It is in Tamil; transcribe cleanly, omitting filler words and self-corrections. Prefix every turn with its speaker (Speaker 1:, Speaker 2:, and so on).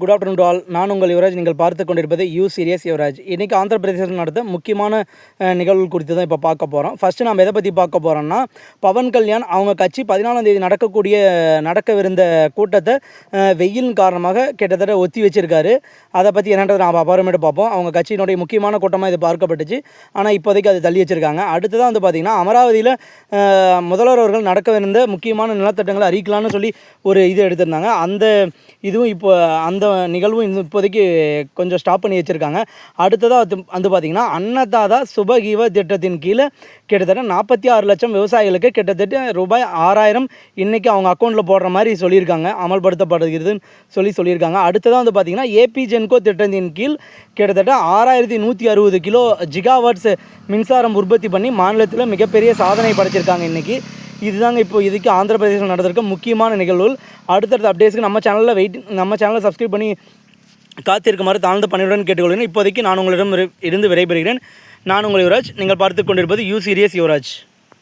Speaker 1: Good afternoon to all. நான் உங்கள் யுவராஜ். நீங்கள் பார்த்து கொண்டிருப்பது யூ சீரியஸ் யுவராஜ். இன்றைக்கி ஆந்திர பிரதேசத்தில் நடந்த முக்கியமான நிகழ்வு குறித்து தான் இப்போ பார்க்க போகிறோம். ஃபஸ்ட்டு நம்ம எதை பற்றி பார்க்க போகிறோம்னா, பவன் கல்யாண் அவங்க கட்சி 14ஆம் தேதி நடக்கவிருந்த கூட்டத்தை வெயில் காரணமாக கிட்டத்தட்ட ஒத்தி வச்சிருக்காரு. அதை பற்றி என்னன்றதை நாம் அப்புறமேட்டு பார்ப்போம். அவங்க கட்சியினுடைய முக்கியமான கூட்டமாக இது பார்க்கப்பட்டுச்சு. ஆனால் இப்போதைக்கு அது தள்ளி வச்சுருக்காங்க. அடுத்ததான் வந்து பார்த்திங்கன்னா, அமராவதியில் முதல்வர் அவர்கள் நடக்கவிருந்த முக்கியமான நிலத்திட்டங்களை அறிக்கலான்னு சொல்லி ஒரு இது எடுத்திருந்தாங்க. அந்த இதுவும் இப்போ அந்த நிகழ்வும் இப்போதைக்கு கொஞ்சம் ஸ்டாப் பண்ணி வச்சுருக்காங்க. அடுத்ததாக வந்து பார்த்திங்கன்னா, அன்னதாதா சுபகீவ திட்டத்தின் கீழே கிட்டத்தட்ட 46 லட்சம் விவசாயிகளுக்கு கிட்டத்தட்ட ரூபாய் 6000 இன்றைக்கி அவங்க அக்கௌண்ட்டில் போடுற மாதிரி சொல்லியிருக்காங்க, அமல்படுத்தப்படுகிறதுன்னு சொல்லியிருக்காங்க. அடுத்ததாக வந்து பார்த்திங்கன்னா, ஏபி ஜென்கோ திட்டத்தின் கீழ் கிட்டத்தட்ட 6160 கிலோ ஜிகாவாட்ஸ் மின்சாரம் உற்பத்தி பண்ணி மாநிலத்தில் மிகப்பெரிய சாதனை படைச்சிருக்காங்க இன்றைக்கி. இதுதாங்க இதுக்கு ஆந்திர பிரதேசம் நடந்திருக்க முக்கியமான நிகழ்வுகள். அடுத்தடுத்த அப்டேட்ஸ்க்கு நம்ம சேனலை சப்ஸ்கிரைப் பண்ணி காத்திருக்குமாறு தாழ்ந்து பணியுடன் கேட்டுக்கொள்கிறேன். இப்போதைக்கு நான் உங்களிடம் இருந்து விடைபெறுகிறேன். நான் உங்கள் யுவராஜ். நீங்கள் பார்த்து கொண்டிருப்பது யூ சீரியஸ் யுவராஜ்.